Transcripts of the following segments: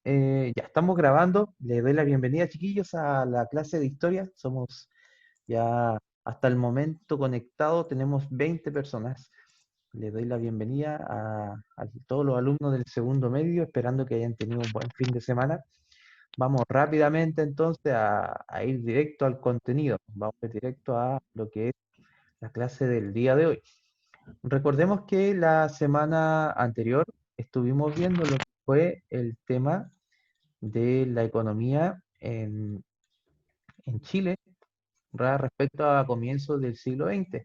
Ya estamos grabando. Les doy la bienvenida, chiquillos, a la clase de historia. Somos ya hasta el momento conectados, tenemos 20 personas. Les doy la bienvenida a todos los alumnos del segundo medio, esperando que hayan tenido un buen fin de semana. Vamos rápidamente entonces a ir directo al contenido. Vamos a ir directo a lo que es la clase del día de hoy. Recordemos que la semana anterior estuvimos viendo lo que fue el tema de la economía en Chile respecto a comienzos del siglo XX.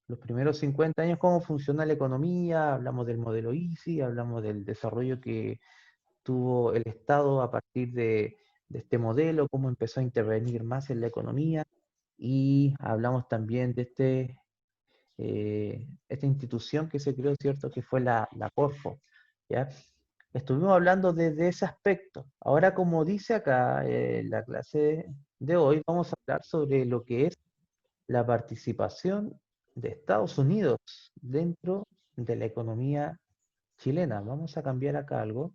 Los primeros 50 años, cómo funciona la economía, hablamos del modelo ISI, hablamos del desarrollo que tuvo el Estado a partir de este modelo, cómo empezó a intervenir más en la economía, y hablamos también de esta institución que se creó, ¿cierto? Que fue la Corfo, ¿ya? Estuvimos hablando desde ese aspecto. Ahora, como dice acá la clase de hoy, vamos a hablar sobre lo que es la participación de Estados Unidos dentro de la economía chilena. Vamos a cambiar acá algo.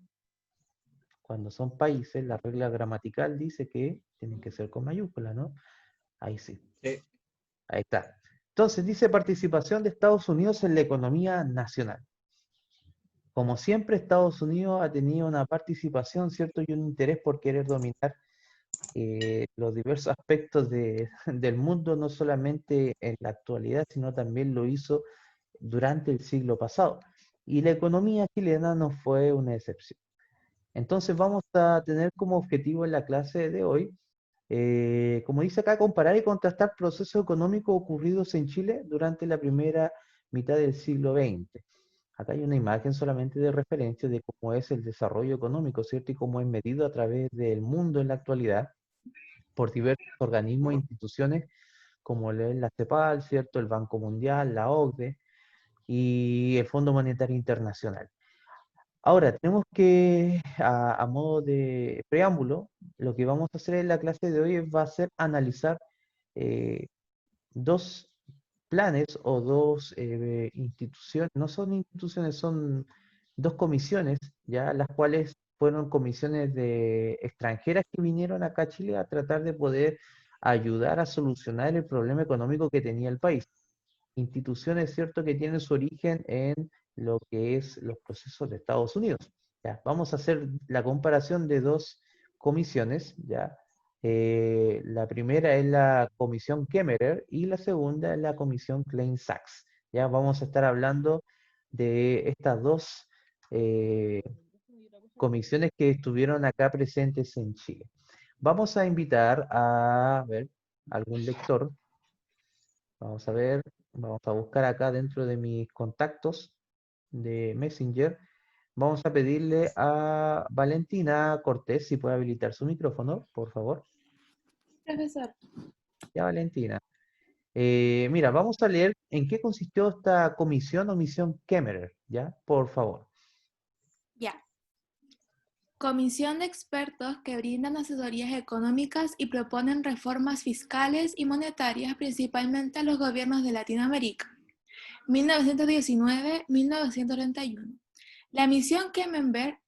Cuando son países, la regla gramatical dice que tienen que ser con mayúscula, ¿no? Ahí sí. Sí. Ahí está. Entonces dice participación de Estados Unidos en la economía nacional. Como siempre, Estados Unidos ha tenido una participación, ¿cierto? Y un interés por querer dominar los diversos aspectos del mundo, no solamente en la actualidad, sino también lo hizo durante el siglo pasado. Y la economía chilena no fue una excepción. Entonces vamos a tener como objetivo en la clase de hoy, como dice acá, comparar y contrastar procesos económicos ocurridos en Chile durante la primera mitad del siglo XX. Acá hay una imagen solamente de referencia de cómo es el desarrollo económico, ¿cierto? Y cómo es medido a través del mundo en la actualidad por diversos organismos e instituciones como la CEPAL, ¿cierto? El Banco Mundial, la OCDE y el Fondo Monetario Internacional. Ahora, tenemos que, a modo de preámbulo, lo que vamos a hacer en la clase de hoy va a ser analizar eh, dos planes o dos instituciones, no son instituciones, son dos comisiones, ya las cuales fueron comisiones de extranjeras que vinieron acá a Chile a tratar de poder ayudar a solucionar el problema económico que tenía el país. Instituciones, cierto, que tienen su origen en lo que es los procesos de Estados Unidos. Ya, vamos a hacer la comparación de dos comisiones, ya. La primera es la comisión Kemmerer y la segunda es la comisión Klein-Sachs. Ya vamos a estar hablando de estas dos eh, comisiones que estuvieron acá presentes en Chile. Vamos a invitar a ver algún lector. Vamos a ver, vamos a buscar acá dentro de mis contactos de Messenger. Vamos a pedirle a Valentina Cortés si puede habilitar su micrófono, por favor. Profesor. Ya, Valentina. Mira, vamos a leer en qué consistió esta comisión o misión Kemmerer, ¿ya? Por favor. Ya. Comisión de expertos que brindan asesorías económicas y proponen reformas fiscales y monetarias principalmente a los gobiernos de Latinoamérica. 1919-1931. La misión Kemmerer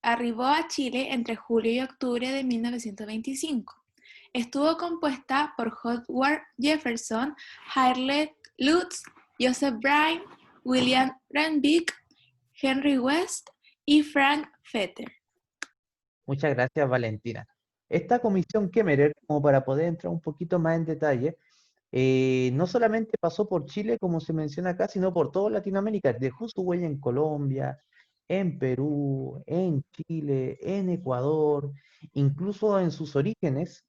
arribó a Chile entre julio y octubre de 1925. Estuvo compuesta por Howard Jefferson, Harriet Lutz, Joseph Bryan, William Renwick, Henry West y Frank Fetter. Muchas gracias, Valentina. Esta comisión Kemmerer, como para poder entrar un poquito más en detalle, no solamente pasó por Chile, como se menciona acá, sino por toda Latinoamérica. Dejó su huella en Colombia, en Perú, en Chile, en Ecuador, incluso en sus orígenes.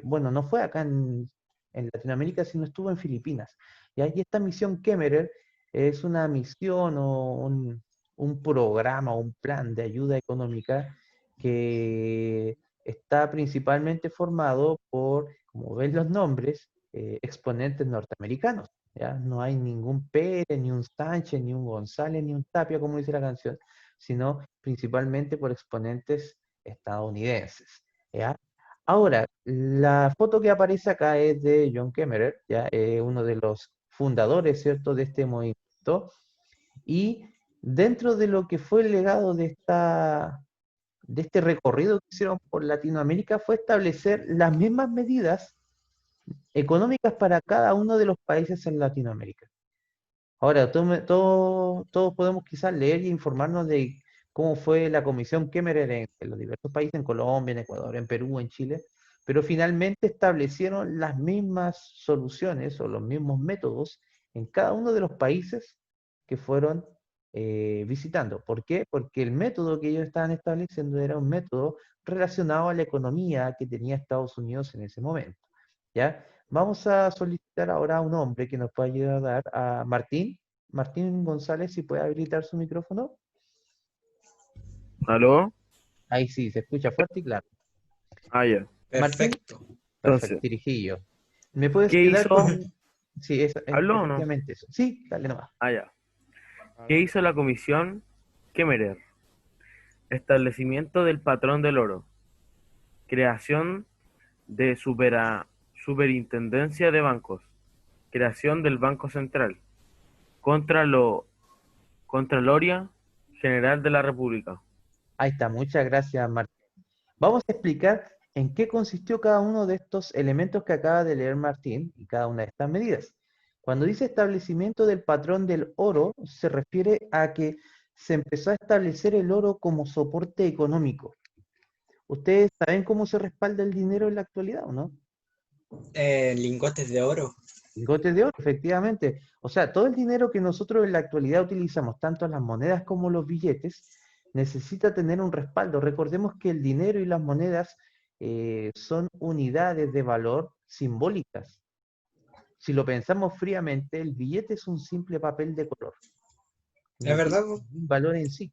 Bueno, no fue acá en Latinoamérica, sino estuvo en Filipinas. Y ahí esta misión Kemmerer es una misión o un programa, un plan de ayuda económica que está principalmente formado por, como ven los nombres, exponentes norteamericanos. ¿Ya? No hay ningún Pérez, ni un Sánchez, ni un González, ni un Tapia, como dice la canción, sino principalmente por exponentes estadounidenses. ¿Ya? Ahora, la foto que aparece acá es de John Kemmerer, ¿ya? Uno de los fundadores, ¿cierto?, de este movimiento. Y dentro de lo que fue el legado de este recorrido que hicieron por Latinoamérica fue establecer las mismas medidas económicas para cada uno de los países en Latinoamérica. Ahora, todos podemos quizás leer y informarnos de cómo fue la Comisión Kemmerer en los diversos países, en Colombia, en Ecuador, en Perú, en Chile, pero finalmente establecieron las mismas soluciones o los mismos métodos en cada uno de los países que fueron visitando. ¿Por qué? Porque el método que ellos estaban estableciendo era un método relacionado a la economía que tenía Estados Unidos en ese momento. ¿Ya? Vamos a solicitar ahora a un hombre que nos pueda ayudar, a Martín. Martín González, si puede habilitar su micrófono. ¿Aló? Ahí sí, se escucha fuerte y claro. Ah, ya. Martín, Perfecto. perfecto, Entonces, dirigillo. ¿Me puedes ¿qué ayudar hizo? con...? Sí, ¿Habló o no? efectivamente eso. Sí, dale nomás. Ah, ya. ¿Qué hizo la comisión Kemmerer? Establecimiento del patrón del oro. Creación de superintendencia de bancos. Creación del Banco Central. Contraloría General de la República. Ahí está, muchas gracias, Martín. Vamos a explicar en qué consistió cada uno de estos elementos que acaba de leer Martín y cada una de estas medidas. Cuando dice establecimiento del patrón del oro, se refiere a que se empezó a establecer el oro como soporte económico. ¿Ustedes saben cómo se respalda el dinero en la actualidad o no? Lingotes de oro. Lingotes de oro, efectivamente. O sea, todo el dinero que nosotros en la actualidad utilizamos, tanto las monedas como los billetes, necesita tener un respaldo. Recordemos que el dinero y las monedas son unidades de valor simbólicas. Si lo pensamos fríamente, el billete es un simple papel de color. Es No tiene verdad, ningún valor en sí.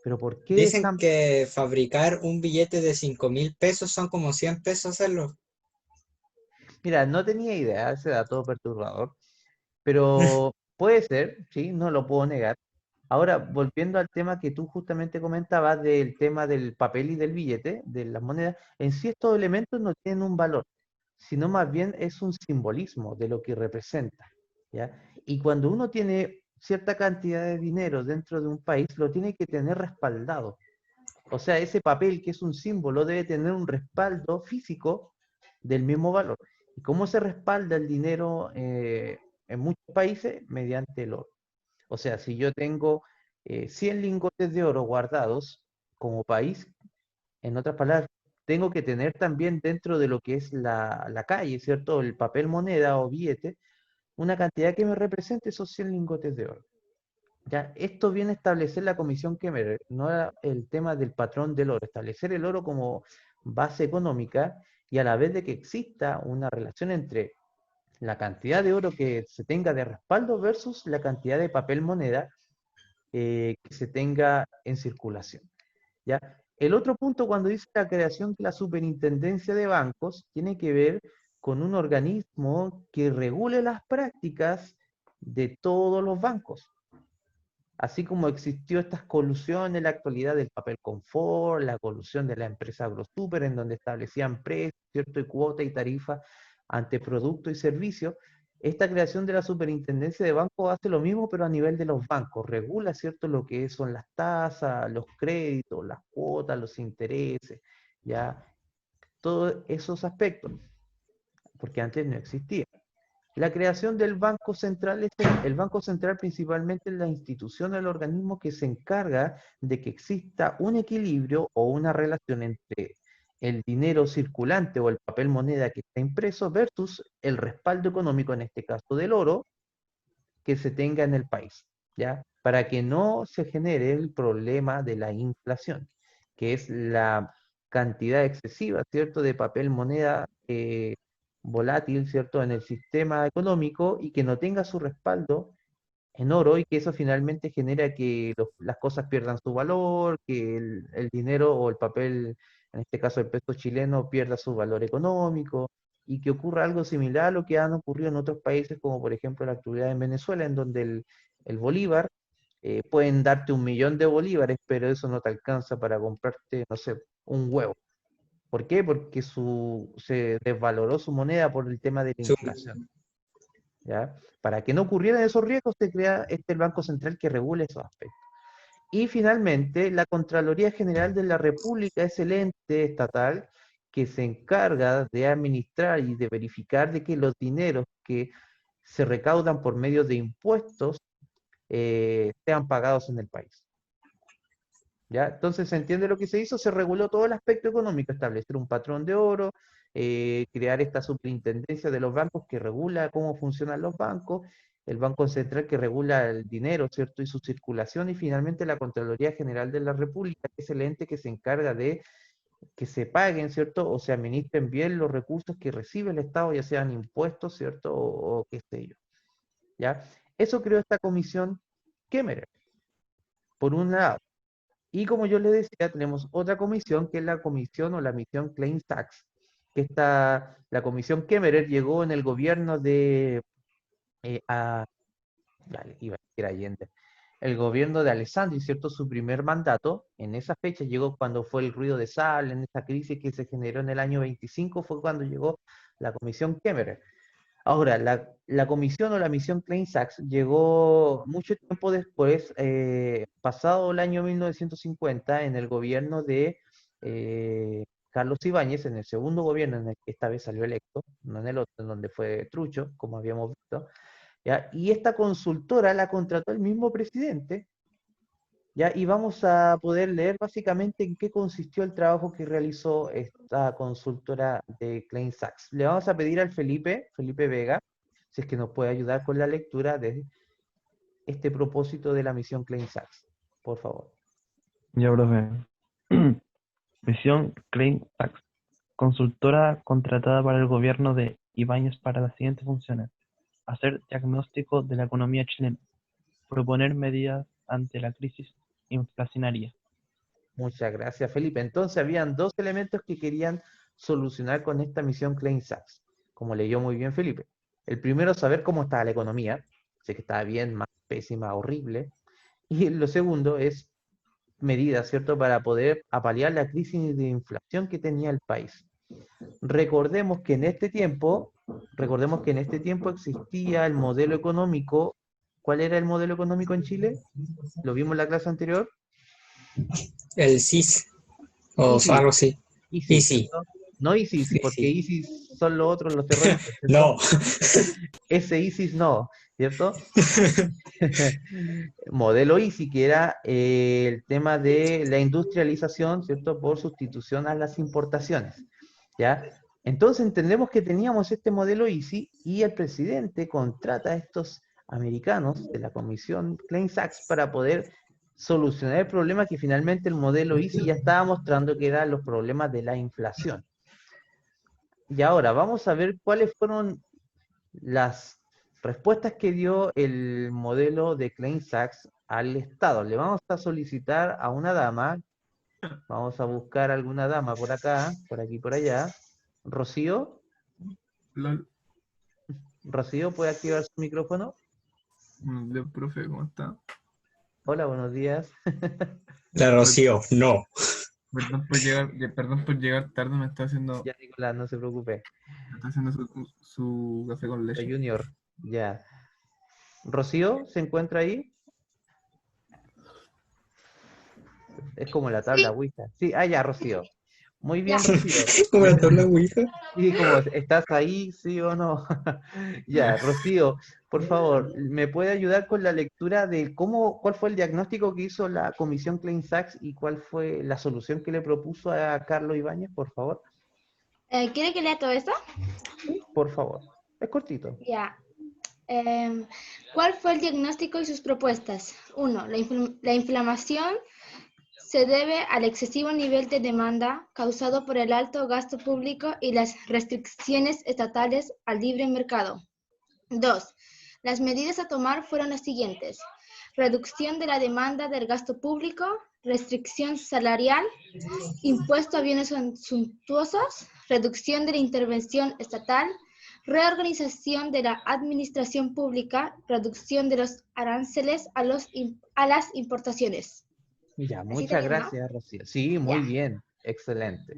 Pero ¿por qué dicen están... que fabricar un billete de 5.000 pesos son como 100 pesos hacerlo. Mira, no tenía idea, ese dato perturbador, pero puede ser, sí, no lo puedo negar. Ahora, volviendo al tema que tú justamente comentabas del tema del papel y del billete, de las monedas, en sí estos elementos no tienen un valor, sino más bien es un simbolismo de lo que representa, ¿ya? Y cuando uno tiene cierta cantidad de dinero dentro de un país, lo tiene que tener respaldado. O sea, ese papel que es un símbolo debe tener un respaldo físico del mismo valor. ¿Y cómo se respalda el dinero en muchos países? Mediante el oro. O sea, si yo tengo 100 lingotes de oro guardados como país, en otras palabras, tengo que tener también dentro de lo que es la calle, ¿cierto? El papel moneda o billete, una cantidad que me represente esos 100 lingotes de oro. Ya, esto viene a establecer la comisión Kemmerer, no era el tema del patrón del oro, establecer el oro como base económica y a la vez de que exista una relación entre la cantidad de oro que se tenga de respaldo versus la cantidad de papel moneda que se tenga en circulación. ¿Ya? El otro punto cuando dice la creación de la superintendencia de bancos tiene que ver con un organismo que regule las prácticas de todos los bancos. Así como existió estas colusiones en la actualidad del papel confort, la colusión de la empresa AgroSuper, en donde establecían precios, ¿cierto? Y cuota y tarifa ante producto y servicio, esta creación de la superintendencia de bancos hace lo mismo, pero a nivel de los bancos. Regula, ¿cierto?, lo que son las tasas, los créditos, las cuotas, los intereses, ya, todos esos aspectos, porque antes no existía. La creación del Banco Central es el Banco Central principalmente es la institución, el organismo que se encarga de que exista un equilibrio o una relación entre el dinero circulante o el papel moneda que está impreso versus el respaldo económico, en este caso del oro, que se tenga en el país, ¿ya? Para que no se genere el problema de la inflación, que es la cantidad excesiva, ¿cierto?, de papel moneda volátil, ¿cierto?, en el sistema económico y que no tenga su respaldo en oro y que eso finalmente genera que las cosas pierdan su valor, que el dinero o el papel, en este caso el peso chileno, pierda su valor económico y que ocurra algo similar a lo que han ocurrido en otros países, como por ejemplo la actualidad en Venezuela, en donde el bolívar, pueden darte 1 millón de bolívares, pero eso no te alcanza para comprarte, no sé, un huevo. ¿Por qué? Porque se desvaloró su moneda por el tema de la Su- inflación. ¿Ya? Para que no ocurrieran esos riesgos, se crea el Banco Central que regule esos aspectos. Y finalmente, la Contraloría General de la República es el ente estatal que se encarga de administrar y de verificar de que los dineros que se recaudan por medio de impuestos sean pagados en el país. ¿Ya? Entonces, ¿se entiende lo que se hizo? Se reguló todo el aspecto económico, establecer un patrón de oro, crear esta superintendencia de los bancos que regula cómo funcionan los bancos, el Banco Central que regula el dinero, ¿cierto? Y su circulación, y finalmente la Contraloría General de la República, que es el ente que se encarga de que se paguen, ¿cierto? O se administren bien los recursos que recibe el Estado, ya sean impuestos, ¿cierto? O qué sé yo, ¿ya? Eso creó esta comisión Kemmerer, por un lado. Y como yo les decía, tenemos otra comisión, que es la comisión o la misión Klein-Sachs, que la comisión Kemmerer llegó en el gobierno de, iba a decir Allende, el gobierno de Alessandri, ¿cierto? Su primer mandato, en esa fecha llegó cuando fue el ruido de sal, en esa crisis que se generó en el año 25, fue cuando llegó la comisión Kemmerer. Ahora, la comisión o la misión Klein-Sachs llegó mucho tiempo después, pasado el año 1950, en el gobierno de Carlos Ibáñez, en el segundo gobierno en el que esta vez salió electo, no en el otro, en donde fue Trucho, como habíamos visto, ¿ya? Y esta consultora la contrató el mismo presidente, ¿ya? Y vamos a poder leer básicamente en qué consistió el trabajo que realizó esta consultora de Klein-Sachs. Le vamos a pedir al Felipe Vega, si es que nos puede ayudar con la lectura de este propósito de la misión Klein-Sachs. Por favor. Ya, profe. Misión Klein-Sachs. Consultora contratada para el gobierno de Ibáñez para las siguientes funciones: hacer diagnóstico de la economía chilena, proponer medidas ante la crisis inflacionaria. Muchas gracias, Felipe. Entonces, habían dos elementos que querían solucionar con esta misión Klein-Sachs, como leyó muy bien Felipe. El primero, saber cómo estaba la economía, si es que estaba bien, más pésima, horrible. Y lo segundo es medidas, ¿cierto?, para poder apalear la crisis de inflación que tenía el país. Recordemos que en este tiempo existía el modelo económico. ¿Cuál era el modelo económico en Chile? ¿Lo vimos en la clase anterior? El CIS o ISIS, algo así. ISIS, Sí. ¿cierto? No ISIS, Sí, porque sí. ISIS son los otros, los terroristas, ¿cierto? No. Ese ISIS no, ¿cierto? Modelo ISIS, que era el tema de la industrialización, ¿cierto? Por sustitución a las importaciones, ¿ya? Entonces entendemos que teníamos este modelo ISIS y el presidente contrata a estos americanos de la comisión Klein-Sachs para poder solucionar el problema que finalmente el modelo ISIS ya estaba mostrando que eran los problemas de la inflación. Y ahora vamos a ver cuáles fueron las respuestas que dio el modelo de Klein-Sachs al Estado. Le vamos a solicitar a una dama, vamos a buscar alguna dama por acá, por aquí, por allá. Rocío, Lol. Rocío, ¿puede activar su micrófono? Profe, ¿cómo está? Hola, buenos días. La Rocío, no. Perdón por llegar tarde, Ya, Nicolás, no se preocupe. me está haciendo su café con La leche. Junior, ya. Rocío, ¿se encuentra ahí? Es como la tabla Ouija. Sí, ya, Rocío. Muy bien, Rocío. Como la tabla Ouija. Sí, como estás ahí, sí o no. Ya, Rocío, por favor, ¿me puede ayudar con la lectura de cuál fue el diagnóstico que hizo la comisión Klein-Sachs y cuál fue la solución que le propuso a Carlos Ibáñez, por favor? ¿Quiere que lea todo esto? Sí, por favor. Es cortito. Ya. ¿Cuál fue el diagnóstico y sus propuestas? 1. La inflamación se debe al excesivo nivel de demanda causado por el alto gasto público y las restricciones estatales al libre mercado. 2. Las medidas a tomar fueron las siguientes: reducción de la demanda del gasto público, restricción salarial, impuesto a bienes suntuosos, reducción de la intervención estatal, reorganización de la administración pública, reducción de los aranceles a las importaciones. Ya, Así muchas termina, ¿no? gracias, Rocío. Sí, muy Ya. bien, excelente.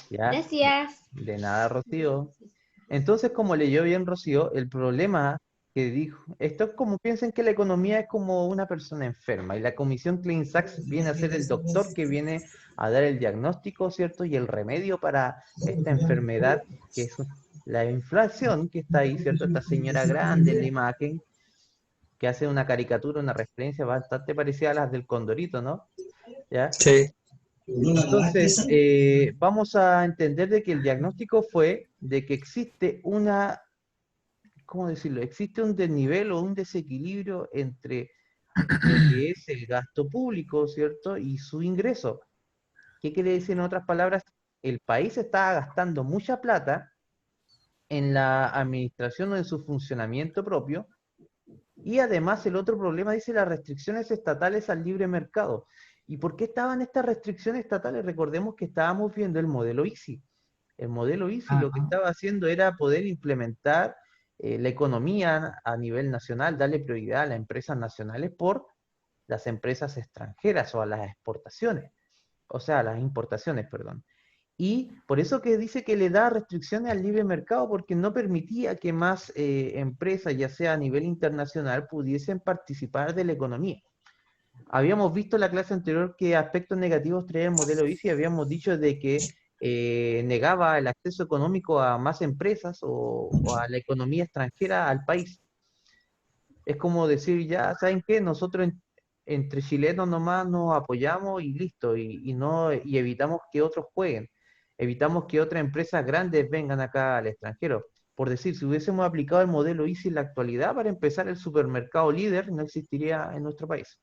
Ya, Gracias. de nada, Rocío. Entonces, como leyó bien Rocío, el problema que dijo, esto es como piensen que la economía es como una persona enferma y la comisión Klein Sachs viene a ser el doctor que viene a dar el diagnóstico, ¿cierto? Y el remedio para esta enfermedad que es la inflación que está ahí, ¿cierto? Esta señora grande en la imagen que hace una caricatura, una referencia bastante parecida a las del Condorito, ¿no? ¿Ya? Sí. Entonces, vamos a entender de que el diagnóstico fue de que existe una, ¿cómo decirlo? Existe un desnivel o un desequilibrio entre lo que es el gasto público, ¿cierto? Y su ingreso. ¿Qué quiere decir en otras palabras? El país está gastando mucha plata en la administración o en su funcionamiento propio. Y además el otro problema dice las restricciones estatales al libre mercado. ¿Y por qué estaban estas restricciones estatales? Recordemos que estábamos viendo el modelo ISI. El modelo ISI lo que estaba haciendo era poder implementar la economía a nivel nacional, darle prioridad a las empresas nacionales por las empresas extranjeras o a las exportaciones, o sea, a las importaciones, perdón. Y por eso que dice que le da restricciones al libre mercado, porque no permitía que más empresas, ya sea a nivel internacional, pudiesen participar de la economía. Habíamos visto en la clase anterior que aspectos negativos traía el modelo ISI, habíamos dicho de que negaba el acceso económico a más empresas o a la economía extranjera al país. Es como decir, ya, ¿saben qué? Nosotros entre chilenos nomás nos apoyamos y listo, y evitamos que otros jueguen. Evitamos que otras empresas grandes vengan acá al extranjero. Por decir, si hubiésemos aplicado el modelo ISI en la actualidad, para empezar, el supermercado líder no existiría en nuestro país.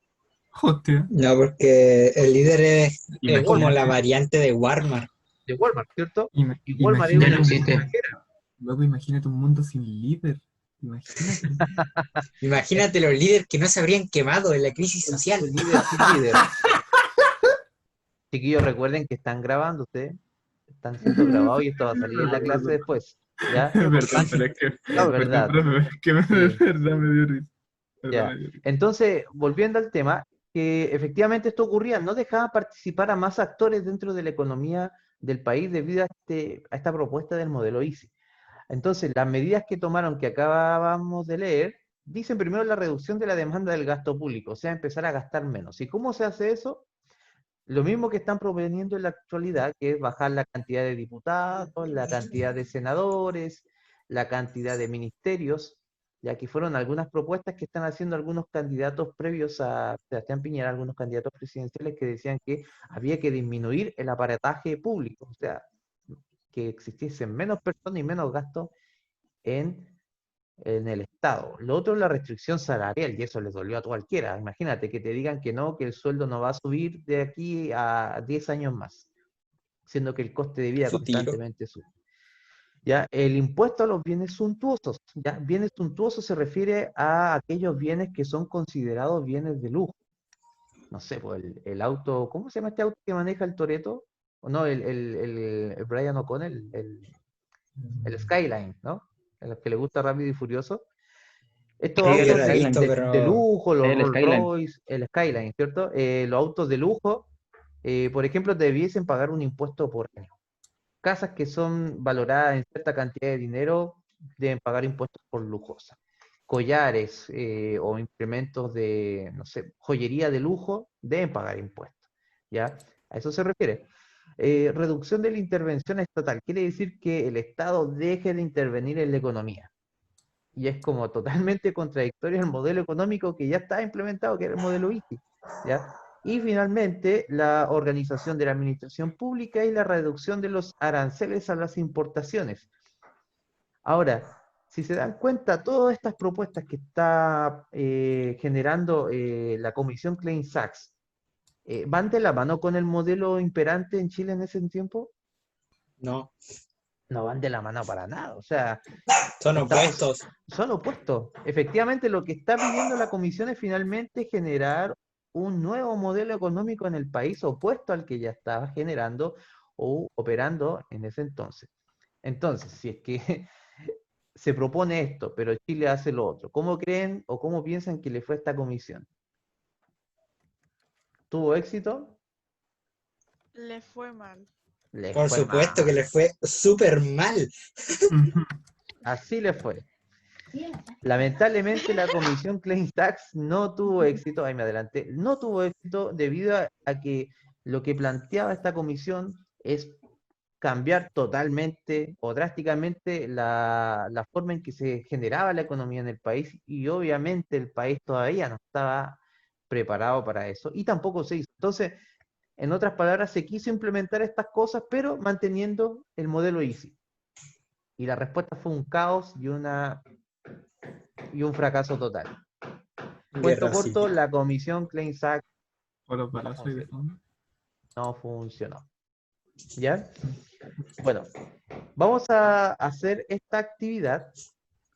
Hostia. No, porque el líder es como la Imagínate. variante de Walmart. De Walmart, ¿cierto? Ima- Y Walmart es imagínate, una Ya no empresa existe. extranjera. Loco, imagínate un mundo sin líder. Imagínate. Imagínate los líderes que no se habrían quemado en la crisis social. Un líder sin líder. Chiquillos, recuerden que están grabando ustedes. Están siendo grabados y esto va a salir en la clase después. ¿Ya? Perdón, pero es que, La perdón, verdad. profe, es que de Sí. verdad me dio risa. Perdón, Ya. me dio risa. Entonces, volviendo al tema, que efectivamente esto ocurría, no dejaba participar a más actores dentro de la economía del país debido a esta propuesta del modelo ISI. Entonces, las medidas que tomaron que acabábamos de leer, dicen primero la reducción de la demanda del gasto público, o sea, empezar a gastar menos. ¿Y cómo se hace eso? Lo mismo que están proponiendo en la actualidad, que es bajar la cantidad de diputados, la cantidad de senadores, la cantidad de ministerios, ya que fueron algunas propuestas que están haciendo algunos candidatos previos a Sebastián Piñera, algunos candidatos presidenciales que decían que había que disminuir el aparataje público, o sea, que existiesen menos personas y menos gastos en el Estado. Lo otro es la restricción salarial, y eso les dolió a cualquiera. Imagínate que te digan que no, que el sueldo no va a subir de aquí a 10 años más, siendo que el coste de vida Su tiro. constantemente sube. ¿Ya? El impuesto a los bienes suntuosos. ¿Ya? Bienes suntuosos se refiere a aquellos bienes que son considerados bienes de lujo. No sé, pues el auto, ¿cómo se llama este auto que maneja el Toretto? O no, el Brian O'Connell, el Skyline, ¿no? A los que le gusta Rápido y Furioso. Estos Sí, Sí, yo autos lo he visto, de pero lujo, los el Rolls Skyline. Royce, el Skyline, ¿cierto? Los autos de lujo, por ejemplo, debiesen pagar un impuesto por año. Casas que son valoradas en cierta cantidad de dinero deben pagar impuestos por lujosa. Collares o implementos de, no sé, joyería de lujo deben pagar impuestos. ¿Ya? A eso se refiere. Reducción de la intervención estatal. Quiere decir que el Estado deje de intervenir en la economía. Y es como totalmente contradictorio el modelo económico que ya está implementado, que era el modelo ISI, ¿ya? Y finalmente, la organización de la administración pública y la reducción de los aranceles a las importaciones. Ahora, si se dan cuenta, todas estas propuestas que está generando la Comisión Klein Sachs, ¿van de la mano con el modelo imperante en Chile en ese tiempo? no, No van de la mano para nada. O sea, son estamos, opuestos. son opuestos. Efectivamente, lo que está pidiendo la comisión es finalmente generar un nuevo modelo económico en el país opuesto al que ya estaba generando o operando en ese entonces. Entonces, si es que se propone esto, pero Chile hace lo otro, ¿cómo creen o cómo piensan que le fue a esta comisión? ¿Tuvo éxito? Le fue mal. Le Por fue supuesto que mal. le fue súper mal. Ujú. Así le fue. Lamentablemente la comisión Klein Sachs no tuvo éxito, ahí me adelanté, no tuvo éxito debido a que lo que planteaba esta comisión es cambiar totalmente o drásticamente la forma en que se generaba la economía en el país, y obviamente el país todavía no estaba preparado para eso y tampoco se hizo. Entonces, en otras palabras, se quiso implementar estas cosas, pero manteniendo el modelo EASY. Y la respuesta fue un caos y un fracaso total. Cuento Guerra corto, civil. la comisión Klein Sachs Por los no balazos y de funcionó. fondo. No funcionó. ¿Ya? Bueno, vamos a hacer esta actividad.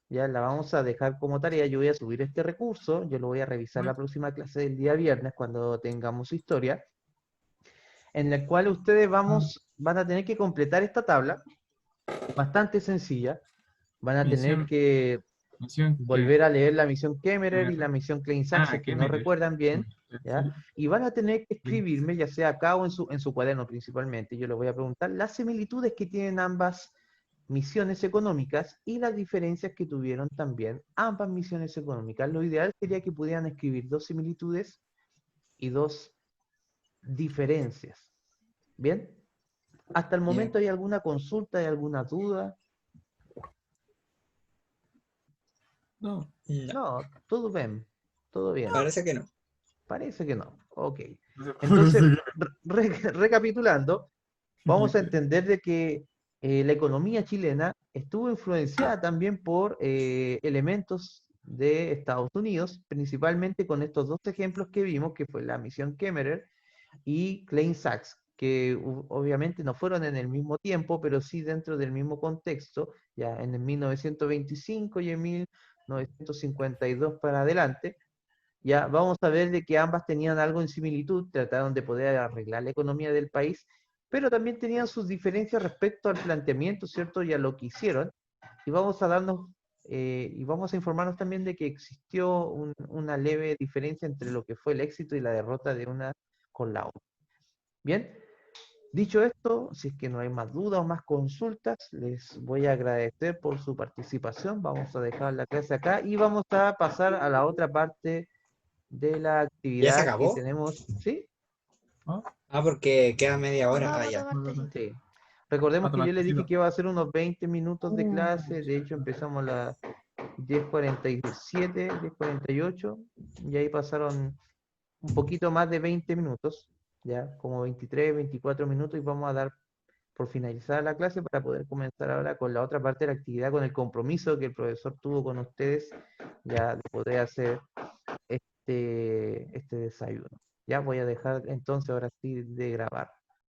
Ya la vamos a dejar como tarea. Yo voy a subir este recurso. Yo lo voy a revisar la próxima clase del día viernes cuando tengamos historia, en la cual ustedes van a tener que completar esta tabla, bastante sencilla. Van a tener Misión, que misión que. volver a leer la misión Kemmerer y la misión Klein Sachs, si es que no Kemmerer. recuerdan bien, ¿ya? Sí. Y van a tener que escribirme, ya sea acá o en su cuaderno principalmente, yo les voy a preguntar las similitudes que tienen ambas misiones económicas y las diferencias que tuvieron también ambas misiones económicas. Lo ideal sería que pudieran escribir 2 similitudes y 2 diferencias. ¿Bien? ¿Hasta el momento hay alguna consulta, hay alguna duda? No. No, No, todo bien, todo bien. parece que no. Parece que no. Ok. Parece Entonces, que recapitulando, vamos a no. entender de que la economía chilena estuvo influenciada también por elementos de Estados Unidos, principalmente con estos 2 ejemplos que vimos, que fue la misión Kemmerer y Klein Sachs, que obviamente no fueron en el mismo tiempo, pero sí dentro del mismo contexto, ya en el 1925 y en 1952 para adelante. Ya vamos a ver de que ambas tenían algo en similitud, trataron de poder arreglar la economía del país, pero también tenían sus diferencias respecto al planteamiento, ¿cierto? Y a lo que hicieron. Y vamos a darnos, y vamos a informarnos también de que existió una leve diferencia entre lo que fue el éxito y la derrota de una con la otra. Bien, dicho esto, si es que no hay más dudas o más consultas, les voy a agradecer por su participación. Vamos a dejar la clase acá y vamos a pasar a la otra parte de la ¿Ya se actividad que acabó? tenemos. ¿Sí? Ah, porque queda media hora. No, Ah, va a ya. tomar tecito. Sí. Recordemos A que yo tomar les dije tecito. que iba a ser unos 20 minutos de clase. De hecho, empezamos a las 10:47, 10:48, y ahí pasaron un poquito más de 20 minutos, ya como 23, 24 minutos, y vamos a dar por finalizada la clase para poder comenzar ahora con la otra parte de la actividad, con el compromiso que el profesor tuvo con ustedes, ya de poder hacer este desayuno. Ya voy a dejar entonces ahora sí de grabar.